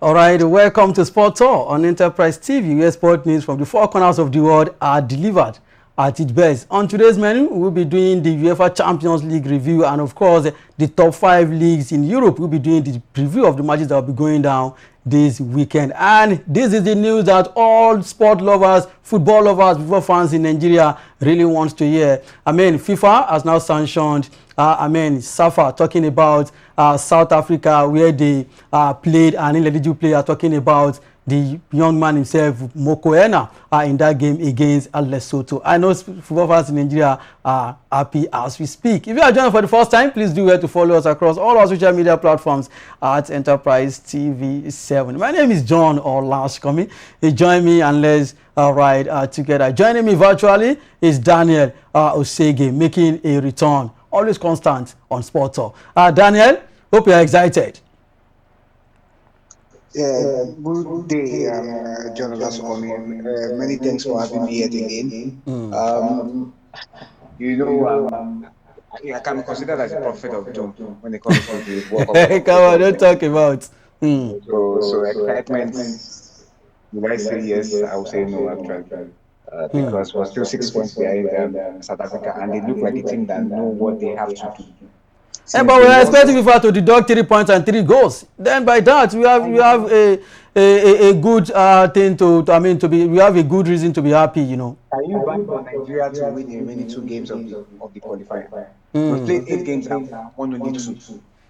All right, welcome to Sport Tour on Enterprise TV, where sport news from the four corners of the world are delivered at its best. On today's menu, we'll be doing the Uefa Champions League review, and of course, the top 5 leagues in Europe. We'll be doing the preview of the matches that will be going down this weekend. And this is the news that all sport lovers, football lovers, football fans in Nigeria really wants to hear. FIFA has now sanctioned Safa, talking about South Africa, where they played an ineligible player, talking about the young man himself, Mokoena, in that game against Lesotho. I know football fans in Nigeria are happy as we speak. If you are joining for the first time, please do well to follow us across all our social media platforms at Enterprise TV 7. My name is John Olashkomi. Join me and let's ride together. Joining me virtually is Daniel Osege, making a return, always constant on Sport Talk. Daniel, hope you are excited. Yeah, good day, John Olasokomi. Many thanks for having me yet again. I can be considered as a prophet of doom when it comes to the World Cup. Come on, don't talk about. So excitement. Would I say yes? I would say no, actually, because we're still 6 points behind South Africa, and they look like a team that know what they have to do. But we are expecting FIFA to deduct 3 points and 3 goals. Then by that we have a good thing to be. We have a good reason to be happy, you know. Are you bank on Nigeria to win the remaining 2 games of the qualifier? We've played 8 games and won only 2.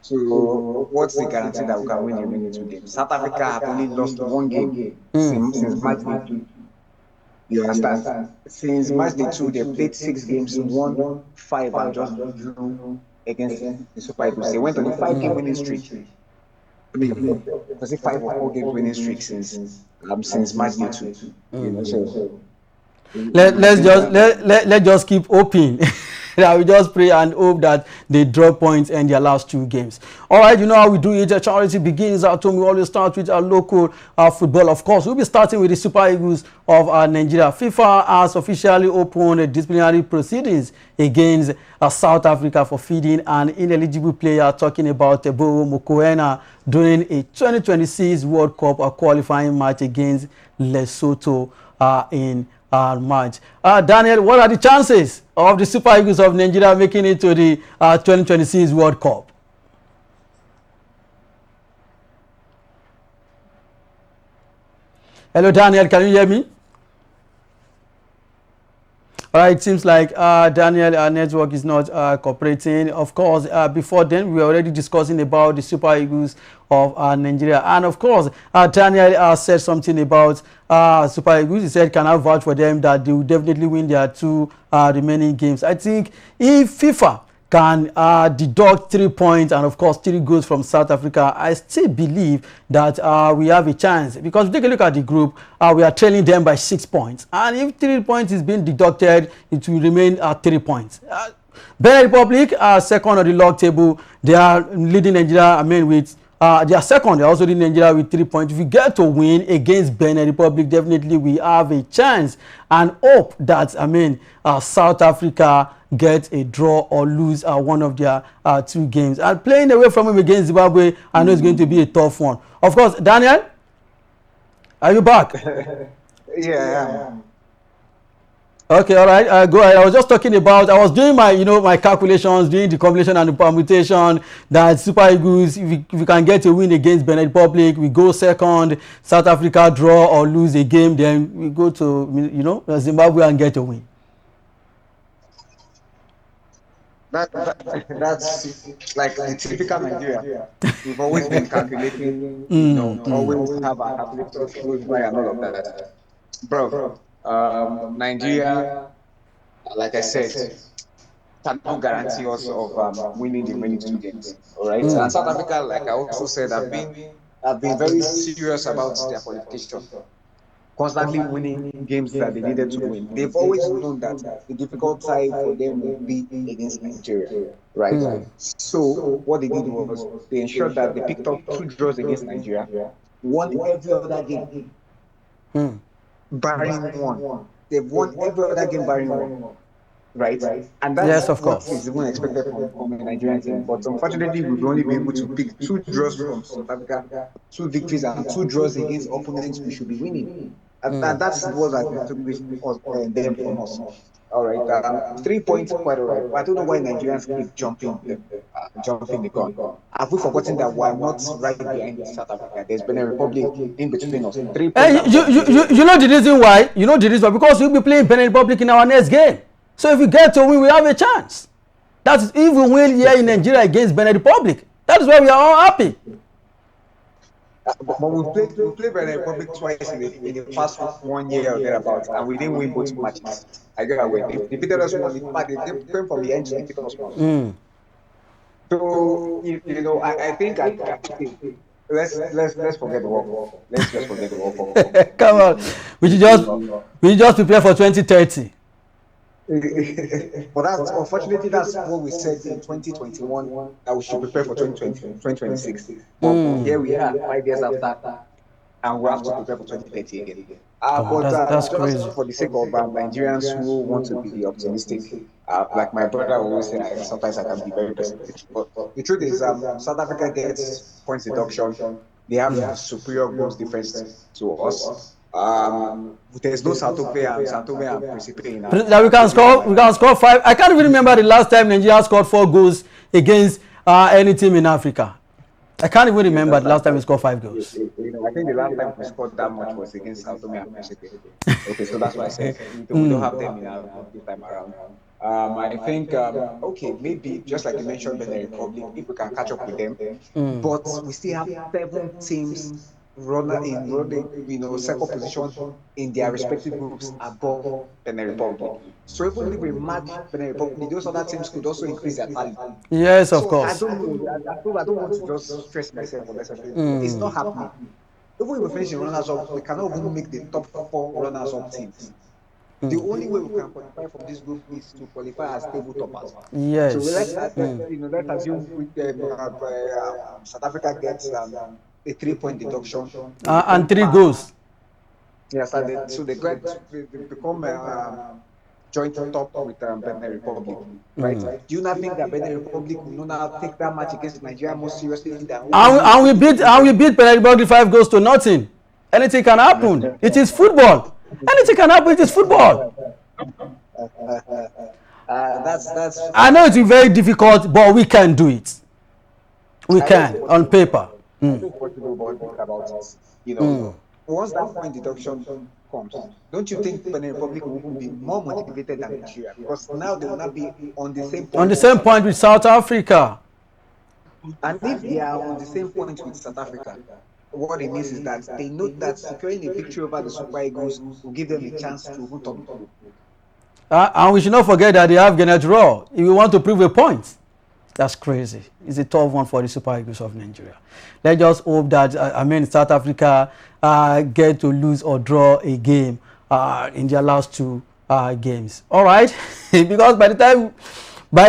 So what's the guarantee that we can win the remaining 2 games? South Africa have only lost 1 game since match day 2. You understand? Since match day 2, they played 6 games, won 5 and just drew against the Super Eagles. They went on a 5-game winning streak. Was it 5 or 4 games winning streak since match day 2? You know, so let's just keep hoping. I will just pray and hope that they draw points in their last 2 games. All right, you know how we do it. A charity begins at home. We always start with our local football. Of course, we'll be starting with the Super Eagles of Nigeria. FIFA has officially opened disciplinary proceedings against South Africa for feeding an ineligible player, talking about Teboho Mokoena, during a 2026 World Cup qualifying match against Lesotho in March. Daniel, what are the chances of the Super Eagles of Nigeria making it to the 2026 World Cup? Hello, Daniel, can you hear me? All right, it seems like Daniel, our network is not cooperating. Of course, before then, we were already discussing about the Super Eagles of Nigeria. And of course, Daniel said something about Super Eagles. He said, can I vouch for them that they will definitely win their 2 remaining games. I think if FIFA can deduct 3 points and of course 3 goals from South Africa, I still believe that we have a chance, because take a look at the group. We are trailing them by 6 points, and if 3 points is being deducted, it will remain 3 points. Benin Republic are second on the log table. They are leading Nigeria, with they are second. They are also leading Nigeria with 3 points. If we get to win against Benin Republic, definitely we have a chance, and hope that South Africa get a draw or lose one of their 2 games. And playing away from him against Zimbabwe, I know it's going to be a tough one. Of course, Daniel, are you back? yeah. Okay, all right, go ahead. I was just talking about, I was doing my calculations, doing the combination and the permutation, that Super Eagles, if we can get a win against Benin Republic, we go second. South Africa draw or lose a game, then we go to Zimbabwe and get a win. That's like the typical Nigeria. We've always been calculating, always have our calculators close by and all of that. Bro, Nigeria, like I said, cannot guarantee us of winning the remaining 2 games. All right, and South Africa, like I also said, have been very serious about their qualification, constantly winning games that they needed to win. They've always known that the difficult side for them would be against Nigeria, right? So what they did was they ensured that they picked up 2 draws against Nigeria, won every other game, barring one. They've won every other game barring one. right? And that's Yes, of what course. is even expected from a Nigerian team. But unfortunately, we've only been able to pick 2 draws from South Africa, 2 victories, and 2 draws against opponents we should be winning. And that's what has distinguished them from us. All right, 3 points, quite all right. But I don't know why Nigerians keep jumping the gun. Have we forgotten that we're not right behind South Africa? There's been a republic in between us. 3 points Hey, out of 10. you know the reason why? You know the reason why? Because we'll be playing Benin Republic in our next game. So if we get to win, we have a chance. That is if we win here in Nigeria against Benin Republic. That is why we are all happy. But we played Benin Republic twice in the past 1 year or thereabouts, and we didn't win both matches. I get away. They defeated us one. In fact, they came from the end to defeat us once. So I think okay, let's forget the World Cup. Let's just forget the World Cup. Come on. We should just You we should just prepare for 2030. but that's unfortunately that's what we said in 2021 that we should prepare for 2026. But here we are 5 years after, and we have to prepare for 2030 again. Come on, But that's just crazy. for the sake of Nigerians who want to be optimistic, like my brother always said, sometimes I can be very pessimistic. But the truth is, South Africa gets points deduction. They have superior goals difference to us. There's no Santome and Principe in our That we lineup. can score five. I can't even remember the last time Nigeria scored 4 goals against any team in Africa. I can't even You remember the last understand? time we scored 5 goals. I think the last time we scored that much was against Sao Tome and Principe. Okay, so that's why I said we don't have them in our group this time around. I think okay, maybe just like you mentioned, Benin Republic, if we can catch up with them, but we still have 7 teams running, second position in their respective groups above Benin Republic. So even if we match Benin Republic, those other teams could also increase their tally. Yes, of So I course. don't know. I don't want to just stress myself unnecessarily. It's not happening. Even if we finish in runners up, we cannot even make the top 4 runners up teams. The only way we can qualify from this group is to qualify as table toppers. So Yes. let's assume South Africa gets a 3 point deduction. They And become 3 goals. yes, so they become joint top with Benin Republic, right? Do you not think that Benin Republic will not take that match against Nigeria more seriously than even you And we taking beat it and we seriously? beat Benin Republic 5 goals to nothing. Anything can happen. It is football. Anything can happen. It is football. That's I know it's very difficult, but we can do it. We I know it's can on possible. paper. I know it's possible, but think about it. Once that point deduction comes, don't you think Benin Republic will even be more motivated than Nigeria? Because now they will not be on the same On the point with same South point with Africa. South Africa. And if they are on the same point with South Africa, what it means is that they know that securing a victory over the Super Eagles will give them a chance to even top the group. And we should not forget that they have Gennett Raw. If we want to prove a point, that's crazy. It's a tough one for the Super Eagles of Nigeria. Let's just hope that South Africa get to lose or draw a game in their last 2 games. All right, because by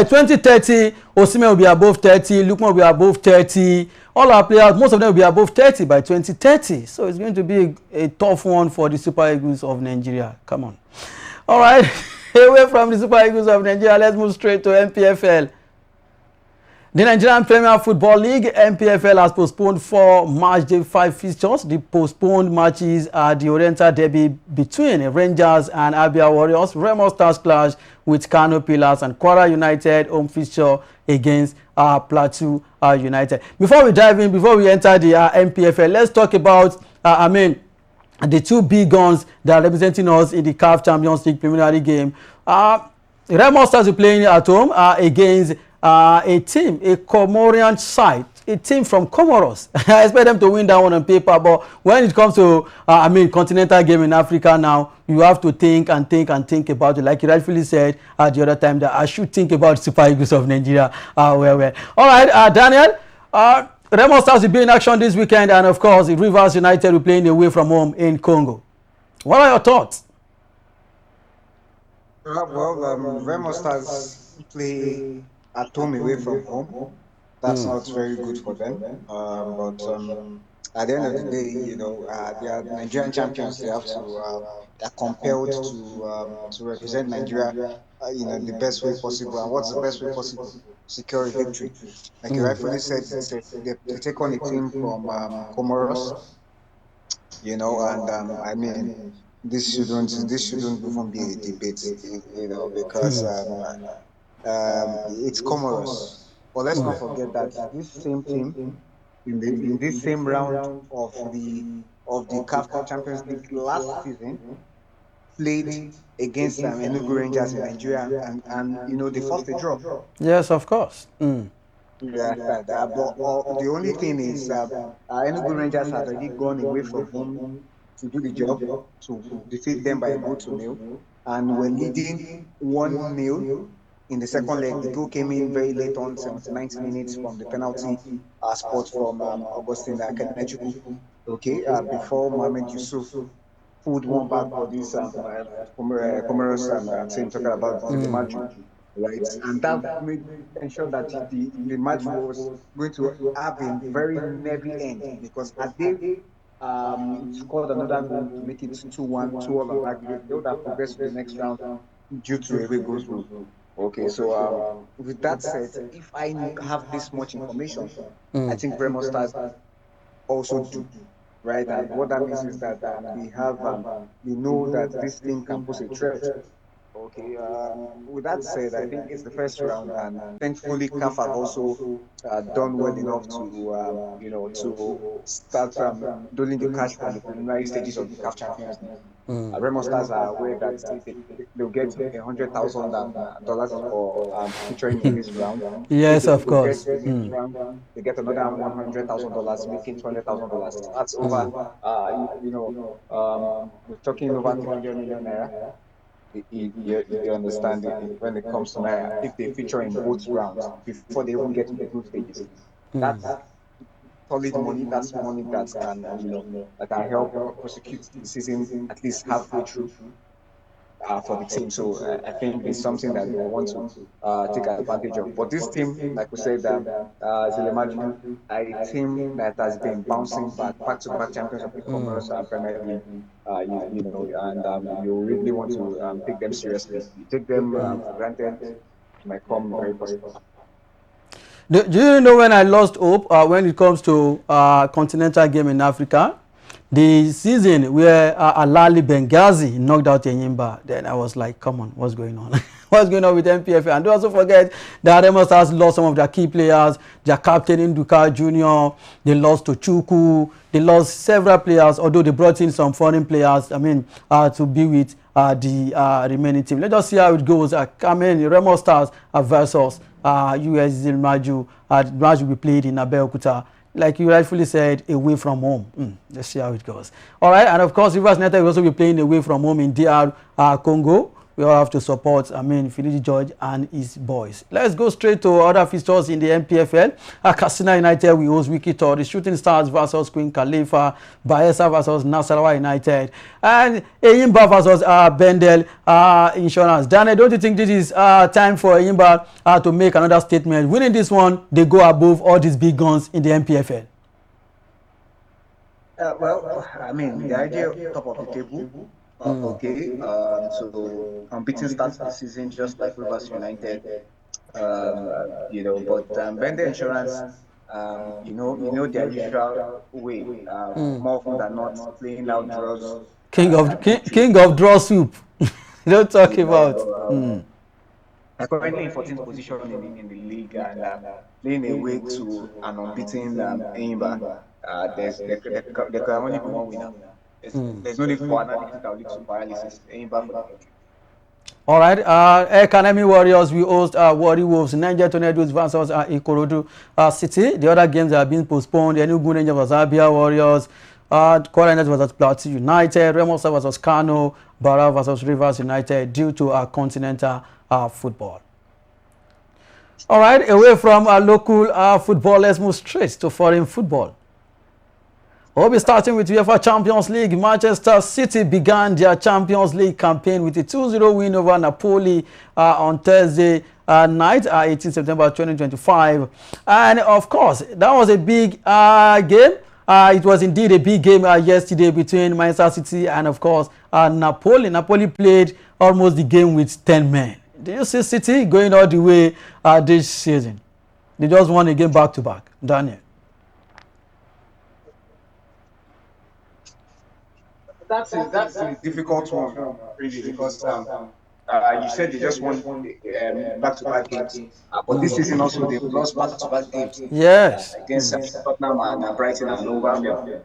2030, Osimhen will be above 30, Lukman will be above 30. All our players, most of them will be above 30 by 2030. So it's going to be a tough one for the Super Eagles of Nigeria. Come on. All right, away from the Super Eagles of Nigeria, let's move straight to MPFL. The Nigerian Premier Football League, NPFL, has postponed 4 match day 5 fixtures. The postponed matches are the Oriental Derby between Rangers and Abia Warriors, Remo Stars clash with Kano Pillars, and Kwara United home fixture against Plateau United. Before we dive in, before we enter the NPFL, let's talk about the 2 big guns that are representing us in the CAF Champions League preliminary game. Remo Stars are playing at home against a team, a Comorian side, a team from Comoros. I expect them to win that one on paper, but when it comes to continental game in Africa now, you have to think about it. Like you rightfully said the other time, that I should think about Super Eagles of Nigeria. All right, Daniel. Remo Stars will be in action this weekend, and of course, Rivers United will be playing away from home in Congo. What are your thoughts? Remo Stars play at home away from home. That's not very good for them. But At the end of the day, they are Nigerian champions. They have to, they're compelled to represent Nigeria, the best way possible. And what's the best way possible? Secure a victory. Like you rightfully said, they take on a team from Comoros, and I mean, this shouldn't even be a debate, because it's Comoros. But let's not forget that this same team in this same round of the CAF Champions League last season played against Enugu Rangers in Nigeria, and they forced a draw. Yes, of course. Yeah, but the only thing is, Enugu Rangers had already gone away from home to do the job, to defeat them by a goal to nil, and were leading 1-0 in the second leg. The goal came in very late on, 79th minutes, from the penalty spot from Augustine Ineligible. Okay, before Mohamed Yusuf pulled one back for this Comoros team, talking about the match, right? And that made ensure that the match was going to have a very nervy end, because had they scored another goal to make it 2-1, 2-all on aggregate, they would have progressed to the next round due to away goals rule. Okay, so with that said, if I have this much information, I think Remo Stars also do, right? And what that means is that we know that this team can pose a threat. Okay, with that said, I think it's the first round, and thankfully CAF have also done well enough to start doling the cash from the preliminary stages of the CAF Champions League. Remo Stars are aware that they'll get $100,000 for featuring in this round. If Yes, they of progress course. to the next round, they get another $100,000, making $200,000. That's over. We're talking over 300 million naira. You understand it, when it comes to Naira, if they feature in both rounds before they even get to the group stages. That's solid money. That's money that can help prosecute the season at least halfway through for the team. So I think it's something that they will want to take advantage of. But this team, like we said, Zilemaju, a team that has been bouncing back-to-back champions of the Comoros Premier League, and you really want to take them seriously. You take them for granted, it might come very possible. Do you know when I lost hope when it comes to continental game in Africa? The season where Alali Benghazi knocked out Enyimba, then I was like, come on, what's going on? What's going on with MPFA? And don't also forget that Remo Stars lost some of their key players, their captain Nduka Jr., they lost to Chuku, they lost several players, although they brought in some foreign players, to be with the remaining team. Let us see how it goes. Remo Stars versus US Zilmaju. The match will be played in Abeokuta. Like you rightfully said, away from home. Let's see how it goes. All right, and of course, Rivers United will also be playing away from home in DR Congo. We all have to support, Finidi George and his boys. Let's go straight to other fixtures in the MPFL. Katsina United will host Wiki Tori, Shooting Stars versus Queen Khalifa, Bayelsa versus Nasarawa United, and Eyimba versus Bendel Insurance. Daniel, don't you think this is time for Eyimba to make another statement? Winning this one, they go above all these big guns in the MPFL. The idea top of the table. Okay, so unbeaten start to the season, just like Rivers United, but Bender Insurance, their usual way, more often than not, playing out draws. King of draw soup. Don't talk about. They're currently in 14th position in the league, and playing away to an unbeaten Eyimba. There can only be one winner. There's no need for analysis that will lead to paralysis. Eyimba for the country. All right, Academy Warriors, we host Warri Wolves, Niger Tornadoes versus Ikorodu City. The other games have been postponed. Enugu Rangers versus Abia Warriors, Kwara United versus Plateau United, Remo Stars versus Kano, Bara versus Rivers United, due to continental football. All right, away from local football, let's move straight to foreign football. We'll be starting with UEFA Champions League. Manchester City began their Champions League campaign with a 2-0 win over Napoli on Thursday night, 18 September 2025. And of course, that was a big game It was indeed a big game yesterday between Manchester City and, of course, Napoli. Napoli played almost the game with 10 men. Do you see City going all the way this season? They just won a game back to back. Daniel. That's a difficult one, really, because you said they just won back-to-back games, but this season also they've lost back-to-back games Yes. against Tottenham and Brighton and Wolverhampton.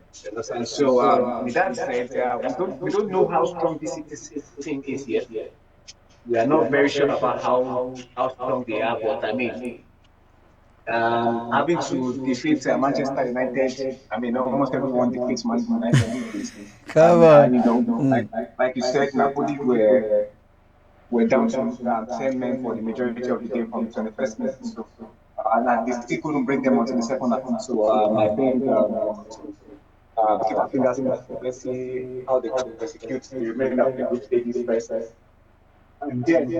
And so, with that said, we don't know how strong this City team is yet. We are not very sure about how strong they are, but I mean, having to defeat Manchester United. I mean, almost everyone defeats Man United these days. Come And on. like you said, Napoli were down to 10 men for the majority of the game from the 21st minute. So, and they still couldn't bring them onto the second half. So, I think we have to keep our fingers crossed. Let's see how they execute the remainder of the group stages first, and then we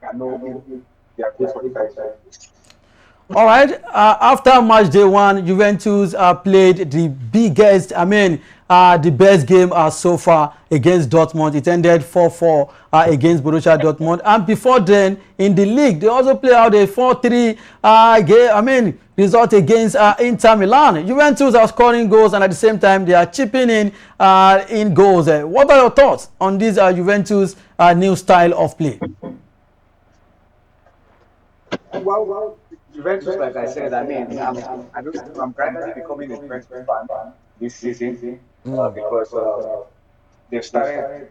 can know if they are good for the title. All right. After match day one, Juventus played the biggest, the best game so far against Dortmund. It ended 4-4 against Borussia Dortmund. And before then, in the league, they also played out a 4-3 game. Result against Inter Milan. Juventus are scoring goals, and at the same time, they are chipping in goals. What are your thoughts on this Juventus new style of play? Well, Juventus, like I said, I mean, I'm gradually becoming a Juventus fan this season because they've started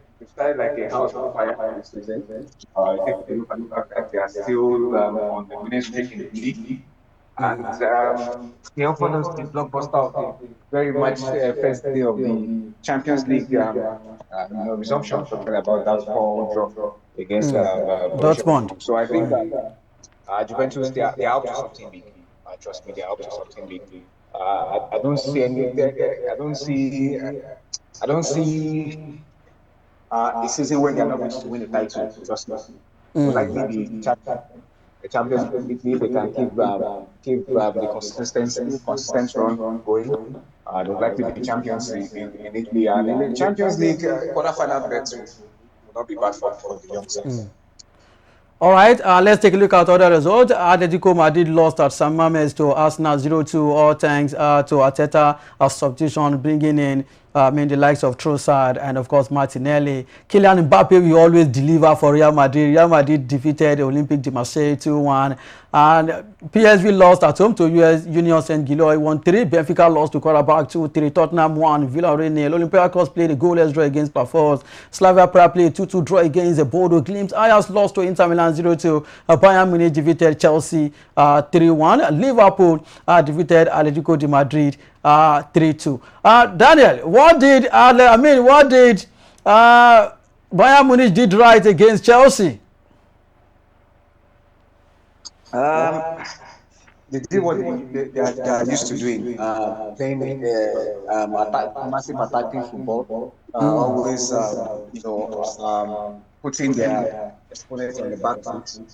like a house on fire this season. Take a look at the fact that they are still on the winning streak in the league, and they offered us the blockbuster of the very much first day of the Champions League resumption. Talking about that 4 draw against Borussia Dortmund. Dortmund. So I think Juventus, they are up to something big. Trust me, they are up to something big. I don't see any. I don't see a season where they are not going to win the title. Trust me, will likely be the Champions League if they can keep the consistent run going. They'll likely be champions in Italy, and in the Champions League quarterfinal bets will not be bad for the young sides. All right, let's take a look at other results. Atletico Madrid lost at San Mamés to Arsenal 0-2, all thanks to Arteta substitution, bringing in the likes of Trossard and, of course, Martinelli. Kylian Mbappe will always deliver for Real Madrid. Real Madrid defeated Olympique de Marseille 2-1. And PSV lost at home to US Union Saint-Gilloise 1-3. Benfica lost to Karabakh 2-3. Tottenham 1. Villarreal 0. Olympiacos played a goalless draw against Pafos. Slavia Prague played 2-2 draw against the Bodo Glimt. Ajax lost to Inter Milan 0-2. Bayern Munich defeated Chelsea 3-1. Liverpool defeated Atletico de Madrid 3-2. Daniel, what did Bayern Munich did right against Chelsea? They did what they are used to doing, playing massive attacking football, always putting their opponents on the back foot,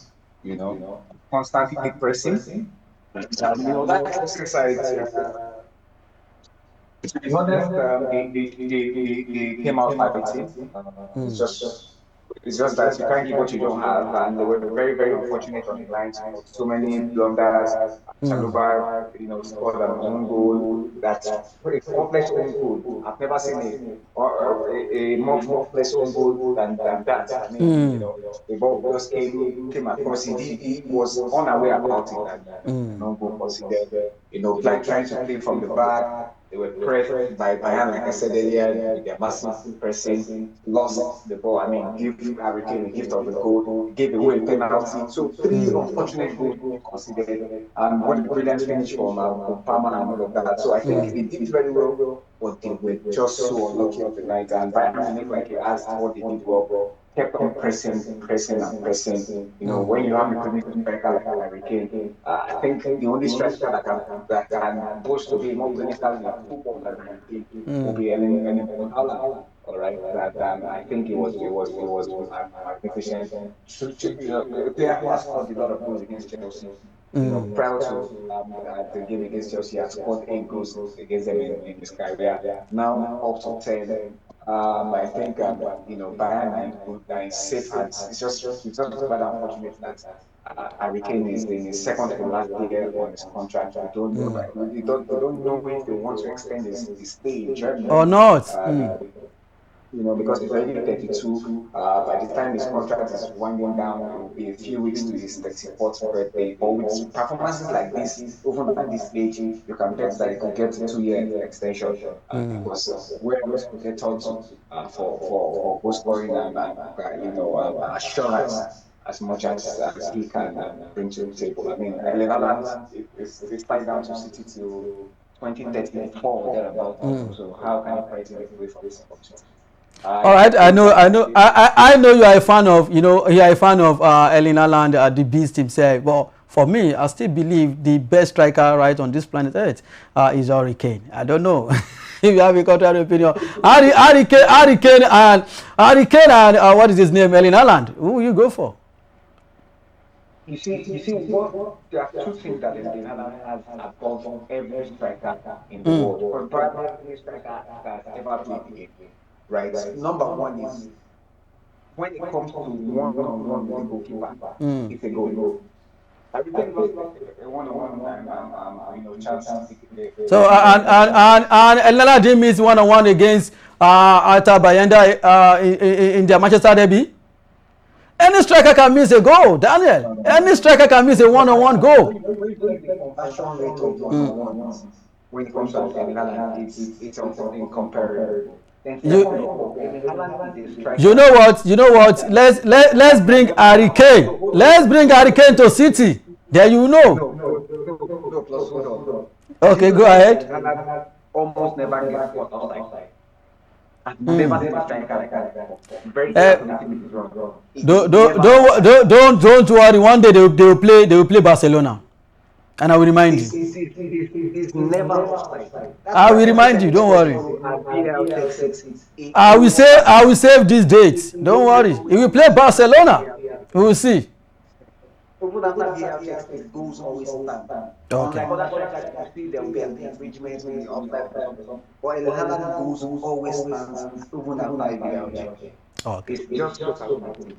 constantly pressing. That exercise. To be honest, they came out fighting. It's just that you can't give what you don't have, and they were very, very unfortunate on the lines. So many blunders. Chaluba, scored an own goal. That's a complex own goal. I've never seen a more complex own goal than that. I mean, the ball just came across. He was unaware about it, and no goal considered. Like trying to play from the back. They were pressed by Bayern, like I said earlier, with their massive pressing, lost the ball. I mean, give Harry Kane a gift of a goal, gave away a penalty. So 3 unfortunate goals being considered, and what a brilliant finish from Palmer and all of that. So I think they did very well, but they were just so unlucky on the night. And Bayern Munich, like you asked, what they did well. kept on pressing and pressing. When you have a clinical striker like Harry Kane, I think the only striker that can boast to be more clinical in football than Harry Kane will be Ellen Haaland. All right, that I think it was magnificent. A player who has scored a lot of goals against Chelsea. Prior to the game against Chelsea, he had scored 8 goals against them in his career. Now up to 10. I think Bayern are in safe hands. It's just quite unfortunate that Harry Kane is in his second to last year on his contract. We don't know, right? We don't know if they want to extend his stay in Or Germany. not. Because he's already 32. By the time his contract is winding down, it will be a few weeks to his 34th birthday. But with performances like this, even at this age, you can bet that he could get a 2-year extension because where else could get on to for goal scoring and assurance as much as he can bring to the table. I mean, Erling Haaland is tied down to City till 2034 or thereabout. So how can he fight it away from this opportunity? All I right, I think know, I know, I know you are a fan of, you are a fan of Erling Haaland, the beast himself. But for me, I still believe the best striker right on this planet Earth is Harry Kane. I don't know if you have a contrary opinion. Harry Kane and what is his name, Erling Haaland? Who will you go for? you see what there are two things that Erling Haaland has above every striker in the world, or probably every striker that has ever played the game. Right. Number one is when it comes to one-on-one with the goalkeeper, it's a goal. Have you been lost a one-on-one chance So and Erling Haaland didn't miss one-on-one against Alta Bayenda in their Manchester derby. Any striker can miss a goal, Daniel. Any striker can miss a one-on-one goal. when you look at the conversion rate of one-on-ones when it comes to Erling Haaland, it's incomparable. Then second You of all, Erling Haaland is a you striker. know what? You know what? Let's bring Harry Kane. Let's bring Harry Kane to City. There you know. No, plus hold on. Did you Okay, go notice that ahead. Haaland almost never gets caught offside? I've never seen a striker like that before. Very Uh, calculated with his run. It's don't never. worry. One day they will play Barcelona, and I will remind It's, you. it's, it's, it's, it's never offside. That's I why will every remind time you. he Don't scores a worry. goal and VAR takes it, I he will will say start. I will save these dates. Don't worry. He will play Barcelona. VAR takes We will see. Even after VAR takes it, goals always stand. Okay. Unlike other strikers, you see there will be an infringement, maybe offside or something. But Erling Haaland goals always stands even after a VAR check. Okay. It's just so calculated.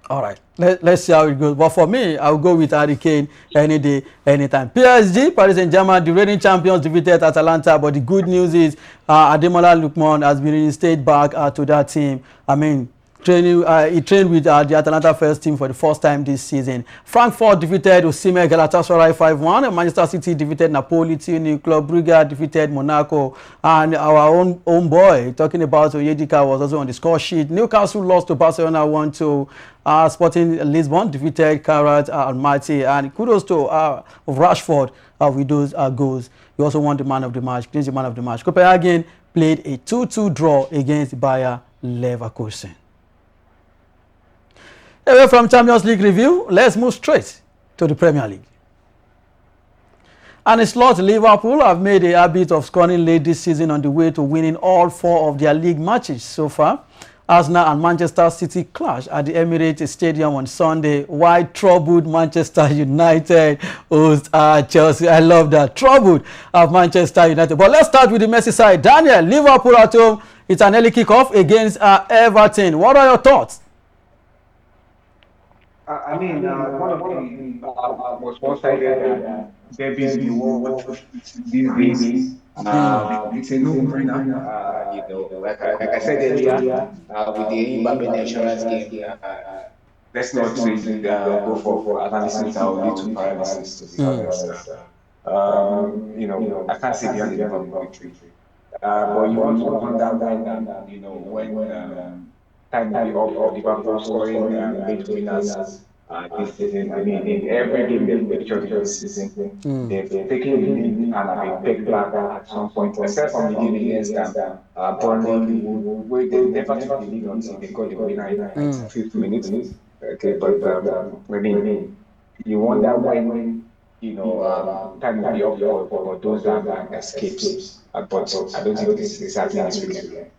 All right. Let's see how it goes. But for me, I'll go with Harry Kane any day, anytime. PSG, Paris Saint-Germain, the reigning champions defeated Atalanta. But the good news is Ademola Lookman has been reinstated back to that team. I mean, he trained with the Atalanta first team for the first time this season. Frankfurt defeated Osimhen Galatasaray 5-1. Manchester City defeated Napoli 2-0. Club Brugge defeated Monaco. And our own boy, talking about Onyedika, was also on the score sheet. Newcastle lost to Barcelona 1-2. Sporting Lisbon defeated Karat Almaty. And kudos to Rashford with those goals. He also won the man of the match. He's the man of the match. Copenhagen played a 2-2 draw against Bayer Leverkusen. Away from Champions League review, let's move straight to the Premier League. And it's lost Liverpool have made a habit of scoring late this season on the way to winning all 4 of their league matches so far. Arsenal and Manchester City clash at the Emirates Stadium on Sunday, while troubled Manchester United host Chelsea. I love that. Troubled of Manchester United. But let's start with the Messi side. Daniel, Liverpool at home. It's an early kickoff against Everton. What are your thoughts? I mean, one of the most one-sided derbys in the world these days. It's a no-brainer. Like I said earlier, with the Mbappe insurance game, let's not go for analysis or little paralysis. To be honest, I can't say beyond the Liverpool victory. But you want to wonder when time will be up for Liverpool scoring late winners this season. I mean, in every game they've featured in this season, they've taken the lead and have been picked back at some point, except from the game against Burnley, where they never took the lead until they got the winner in the 95th minute. Okay, but I mean, you wonder when time will be up for those escapes. But I don't think it's happening this weekend.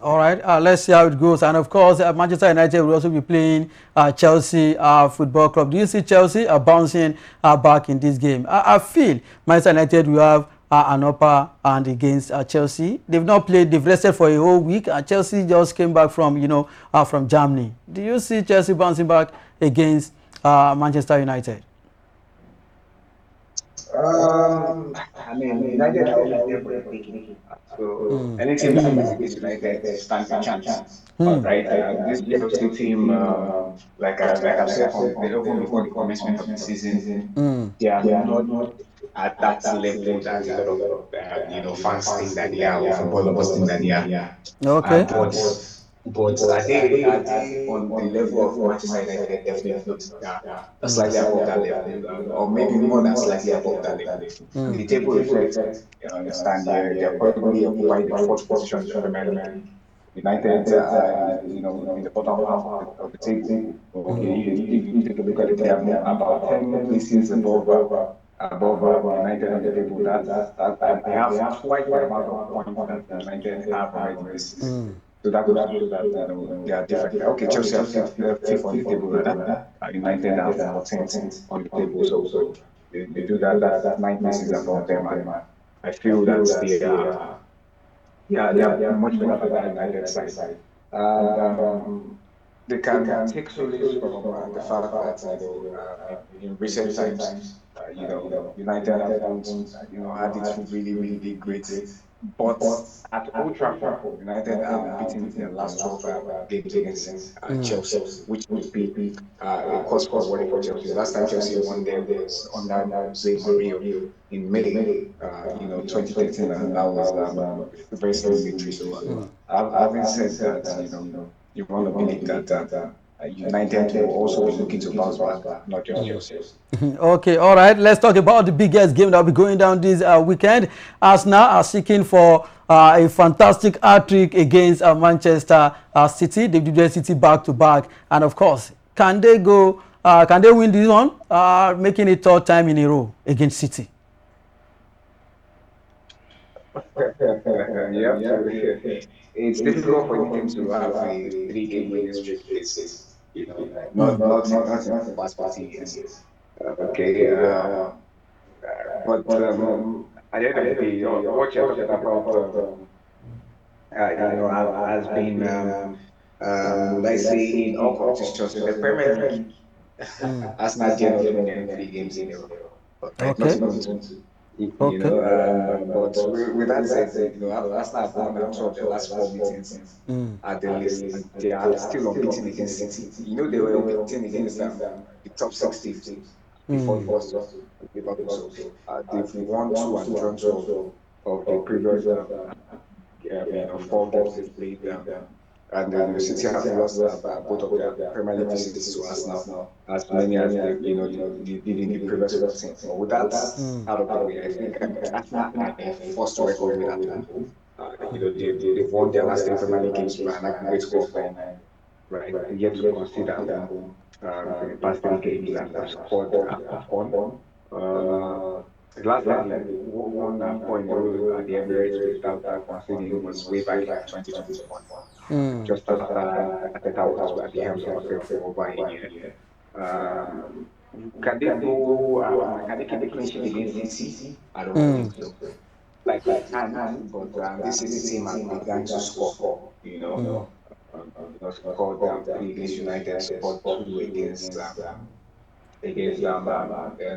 All right, let's see how it goes. And of course, Manchester United will also be playing Chelsea Football Club. Do you see Chelsea bouncing back in this game? I feel Manchester United will have an upper hand against Chelsea. They've not played, they've rested for a whole week. Chelsea just came back from, from Germany. Do you see Chelsea bouncing back against Manchester United? I mean, United are always there for the taking. So any team that plays against United stands a chance. Right? This Chelsea team, like I've said from even before the commencement of the season, they are not at that level that a lot of fans think that they are, or football lovers think that they are. Okay. But are they on the level of Manchester United? Definitely not. They are slightly above that level, or maybe more than slightly above that level. The table reflects. You understand? They're currently occupying the fourth position in the Premier League. United, in the bottom half of the table. Okay, if you take a look at it, they are about 10 places above United on the table. And they have twice the amount of points that United have already this season. So that goes to show that they are different. Okay, Chelsea are fifth on the table rather. United are 14th on the table. So they do that. That's 9 places above them, and I feel that they are much better than that United side, and they can take solace from the fact that in recent times, United haven't had it really great. But at Old Trafford, United have beaten their last 12 games against Chelsea, which would be a cause for worry for Chelsea. Last time Chelsea won there was under Jose Mourinho in May, 2013, and that was a very slim victory. So, having said that, you want to believe that United will also be looking to bounce back, not just Chelsea. Okay, all right. Let's talk about the biggest game that will be going down this weekend. Arsenal are seeking for a fantastic hat-trick against Manchester City. They did City back to back, and of course, can they go? Can they win this one? Making it third time in a row against City. Yeah, it's difficult for any team to have a three-game winning streak this, not in the past 14 years. Okay, but at the end of the day, what you're talking about, has been, would I say, in all competitions in the Premier League, Arsenal dare not win them 3 games in a row. Right? Not even two. But with that said, Arsenal have won 2 of the last 4 meetings at the list, and they are still unbeaten against City. They were unbeaten against the top 6 teams before they lost to Liverpool. So they've won 2 and drawn 2 of the previous 4 games they've played. And the City have lost both of their Premier League visits to Arsenal, as many as they did in the previous 14. So with that out of the way, I think Arsenal are a force to reckon with at home. They've won their last 3 Premier League games by an aggregate score of 4-9. Right, yet to consider in the past 3 games and have scored a fun. The last time they won 4 in a row at the Emirates without conceding was way back in 2021. Just after Ateta was at the helm of affair for over a year. Can they go? Can they keep a clean sheet against City? I don't think so. Like they can, but this City team has begun to score. Scored 3 against United, scored 2 against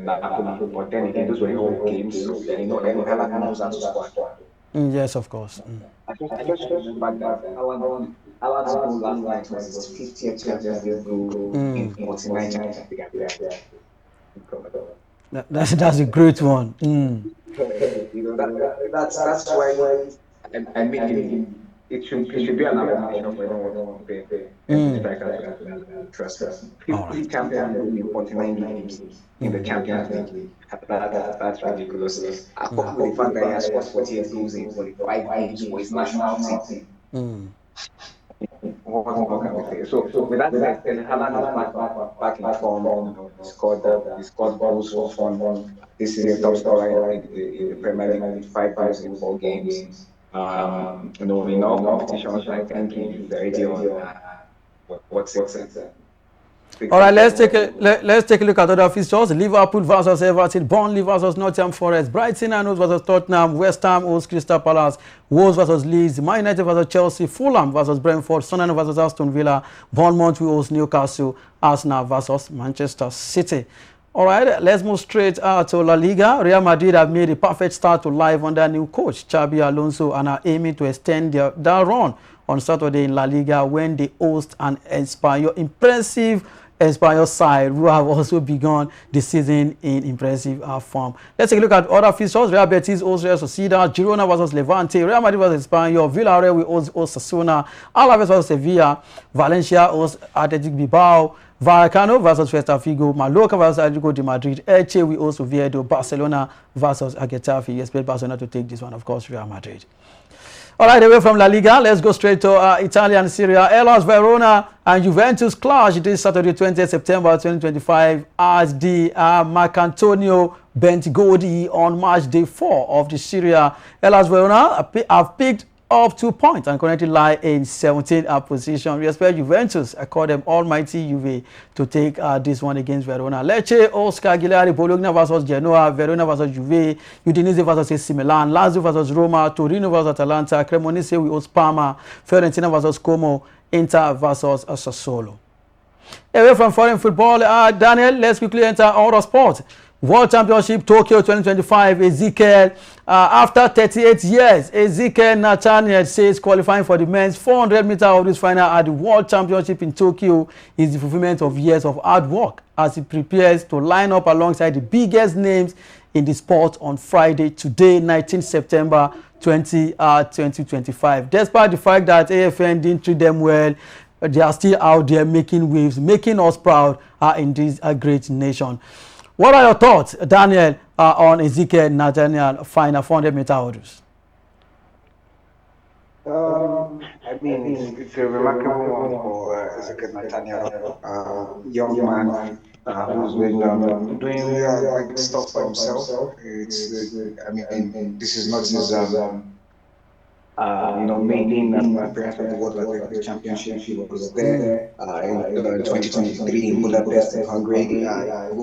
Napoli. But then again, those were all games, so Erling Haaland knows how to score. Yes, of course. I just remember that Haaland's goal last night was his 50th Champions League goal in 49 Champions League appearances. That's a great one. That's why I made him it should be an abomination for anyone to compare the strikers we have in the league. Trust me. All 50 right. Champions League in 49 games in the Champions League. That's ridiculous. Coupled with the fact that he has scored 48 goals in 45 games for his national team. What more can we say? So with that said, Haaland is back in form. He scored goals for fun this season, top scorer in the Premier League with 5 goals in 4 games. In all competitions, I think he's already on what's it? All right, let's take a look at other fixtures. Liverpool versus Everton, Burnley versus Nottingham Forest, Brighton and Hove versus Tottenham, West Ham hosts Crystal Palace, Wolves versus Leeds, Man United versus Chelsea, Fulham versus Brentford, Sunderland versus Aston Villa, Bournemouth will host Newcastle, Arsenal versus Manchester City. All right, let's move straight to La Liga. Real Madrid have made a perfect start to life under new coach Xabi Alonso and are aiming to extend their run on Saturday in La Liga when they host an impressive Espanyol side who have also begun the season in impressive form. Let's take a look at other fixtures. Real Betis hosts Real Sociedad, Girona versus Levante, Real Madrid versus Espanyol, Villarreal will host Osasuna, Alaves versus Sevilla, Valencia hosts Athletic Bilbao, Vallecano versus Celta Vigo, Mallorca versus Atletico de Madrid, Elche will host Oviedo, Barcelona versus Getafe. You expect Barcelona to take this one, of course, Real Madrid. All right, away from La Liga, let's go straight to Italian Serie. Hellas Verona and Juventus clash this Saturday, 20th September 2025 at the Marcantonio Bentigodi on March day 4 of the Serie. Hellas Verona have picked up 2 points and currently lie in 17th position. We expect Juventus, I call them almighty Juve, to take this one against Verona. Lecce, Oscar Cagliari, Bologna versus Genoa, Verona versus Juve, Udinese versus AC Milan, Lazio versus Roma, Torino versus Atalanta, Cremonese will host Parma, Fiorentina versus Como, Inter versus Sassuolo. Away from foreign football, Daniel, let's quickly enter auto sport. World Championship Tokyo 2025, Ezekiel, after 38 years, Ezekiel Nathaniel says qualifying for the men's 400-meter hurdles final at the World Championship in Tokyo is the fulfillment of years of hard work as he prepares to line up alongside the biggest names in the sport on Friday, today, 19 September 2025. Despite the fact that AFN didn't treat them well, they are still out there making waves, making us proud in this great nation. What are your thoughts, Daniel, on Ezekiel Nathaniel final 400-meter hurdles? I mean, it's a remarkable one for Ezekiel Nathaniel, young man who's been doing great stuff for himself. I mean, this is not his maiden appearance at the World Athletics Championship. He was there in 2023 in Budapest in Hungary. We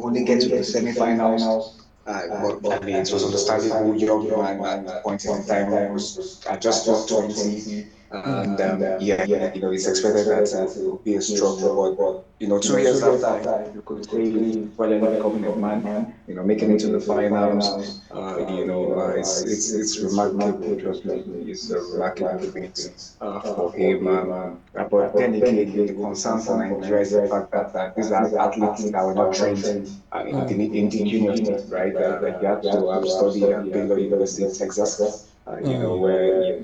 only get to the semi-finals. But I mean, it was understandable. Young man at the point in time was just 20, and it's expected that it will be a struggle. But 2 years after, you could say he's finally becoming a man. Making it to the finals. It's remarkable. Trust me, it's a remarkable feat for him. But then again, the concern for Nigeria is the fact that these are athletes that were not trained indigenously, right? You have to have studied at Baylor University in Texas, where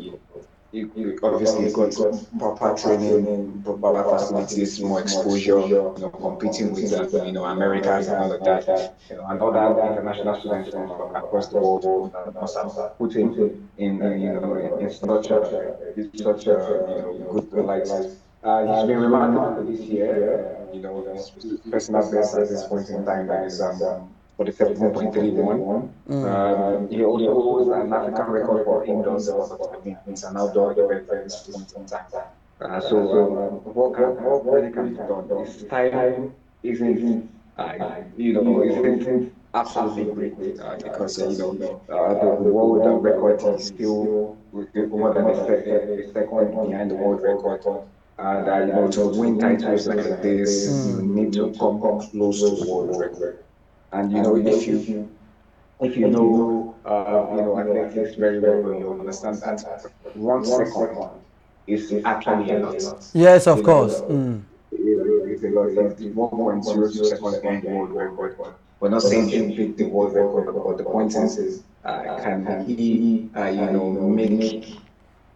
you obviously got proper training, proper facilities, more exposure, competing with Americans and all of that, and other international students from across the world that must have put him in such a good light. He's been remarkable this year. His personal best at this point in time is 47.31. He also holds an African record for indoor sport. I mean, it's an outdoor event at this point in time. What really can be done? His time isn't absolutely great because the world record is still more than a second behind the world record. And to win titles like this, you need to come close to the world record. And if you know athletics very well, you understand that 1 second is actually a lot. Yes, of course. It's a lot. It's 1.02 seconds behind the world record. We're not saying he should beat the world record, but the point is, can he, make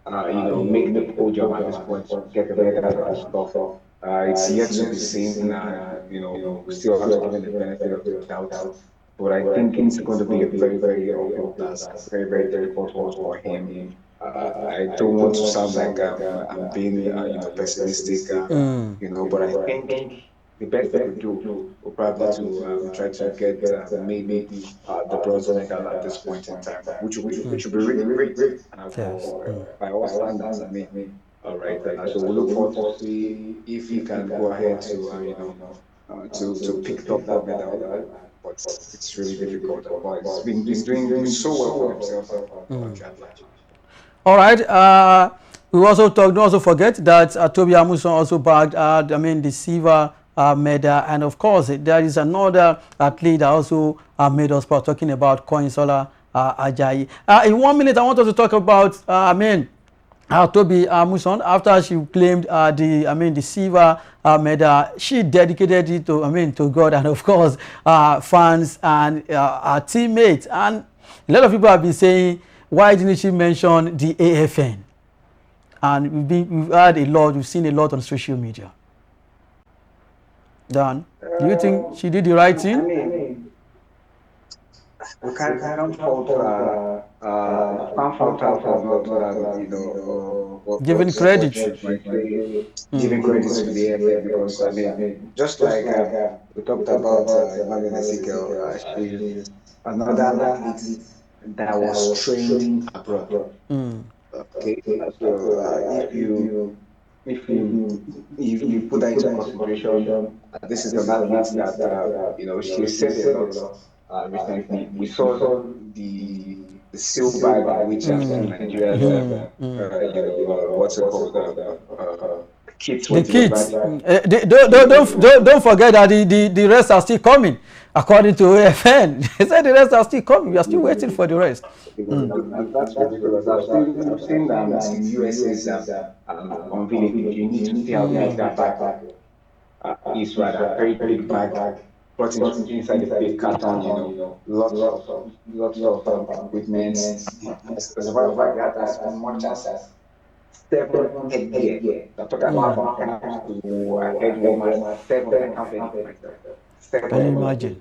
make the podium at this point, get the medals and stuff. It's yet to be seen, and we still have to give him the benefit of the doubt. But I think it's going to be a very, very uphill task, very, very difficult one for him. I don't want to sound like I'm being, pessimistic, but I think the best he could do will probably to try to get maybe the bronze medal at this point in time, which would be really great Yes. by all standards. I mean, all right. So we look forward to see if he can go ahead to to pick up that medal. But it's really difficult. But he's doing so well for himself actually. All right. We also talked. Don't also forget that Toby Amuson also bagged, the silver medal, and of course there is another athlete that also made us proud. Talking about Koinsola Ajayi. In 1 minute, I want us to talk about Toby Amuson. After she claimed the silver medal, she dedicated it to God and of course fans and her teammates. And a lot of people have been saying, why didn't she mention the AFN? And we've seen a lot on social media. Dan, do you think she did the right thing? I mean, we can't fault her for not, Giving credit. giving credit to the AFN, because I mean, just like we talked about Ezekiel, she's another athlete that was trained abroad. Okay, so if you put that into consideration, this is an athlete that she said a lot recently. We saw the silver bag which Nigeria's what's it called, kits. The kids. Don't forget that the rest are still coming. According to AFN, they said the rest are still coming. We are still waiting for the rest. That's ridiculous. I've seen some USA's unveiling. You need to see how big that bag is. Rather, very big bag. Brought inside the big carton. Lots of equipment. As a matter of fact, that as much as 7 headgear. I'm talking about caps to head warmers. 7 I counted it myself. Can you 7 imagine?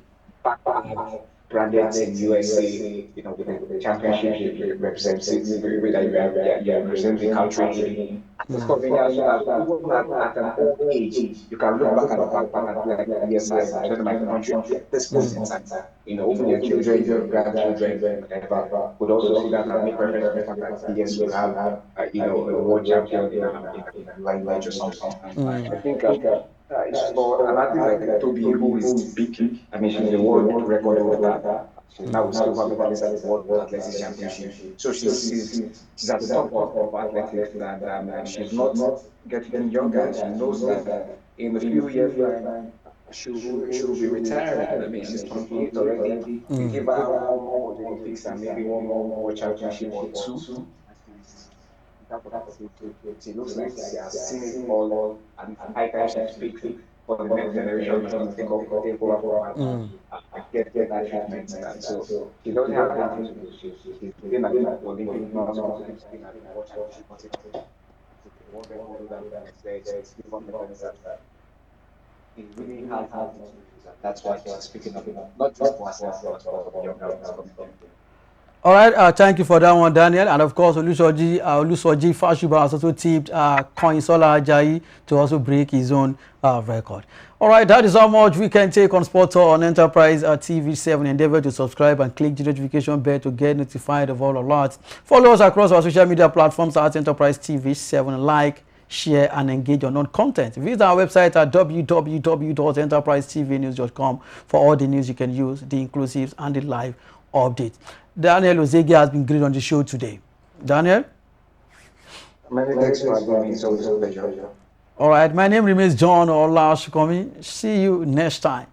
backpack branded Team USA, with the championship representative, that you are representing the country. As Slovenia, so that even at an old age, you can look back at the backpack and be like, yes, I represent my country at this point in time. Even your children, your grandchildren, whatever, would also see that and make reference to the fact that, yes, we have, a world champion in a lineage or something. I think it's for an athlete like Toby, who is big. I mean, she's a world record holder. She's now a silver medalist at the World Athletics Championship. So she's at the top of athletics, and she's not getting younger. She knows that in a few years' time, she'll be retiring. I mean, she's 28 already. You give her one more Olympics and maybe one more World Championship or two. She looks like she has seen it all, and high time she speaks for the next generation to take over from her and get that treatment. And so she doesn't have anything to do. She's been at the Olympic, not supposed to be speaking at the World Championship, not supposed to be the world record holder. It's given that it really has nothing to do. That's why she's speaking up, not just for herself, but for the young girls coming up. All right, thank you for that one, Daniel. And of course, Olusoji Fashuba has also tipped Koinsola Ajayi to also break his own record. All right, that is how much we can take on Sport Talk on Enterprise TV 7. Endeavor to subscribe and click the notification bell to get notified of all alerts. Follow us across our social media platforms at Enterprise TV 7. Like, share, and engage on content. Visit our website at www.enterprisetvnews.com for all the news you can use, the inclusives, and the live updates. Daniel Ozegi has been great on the show today. Daniel? Many thanks for having me. It's always a pleasure. All right, my name remains John Olashukomi. See you next time.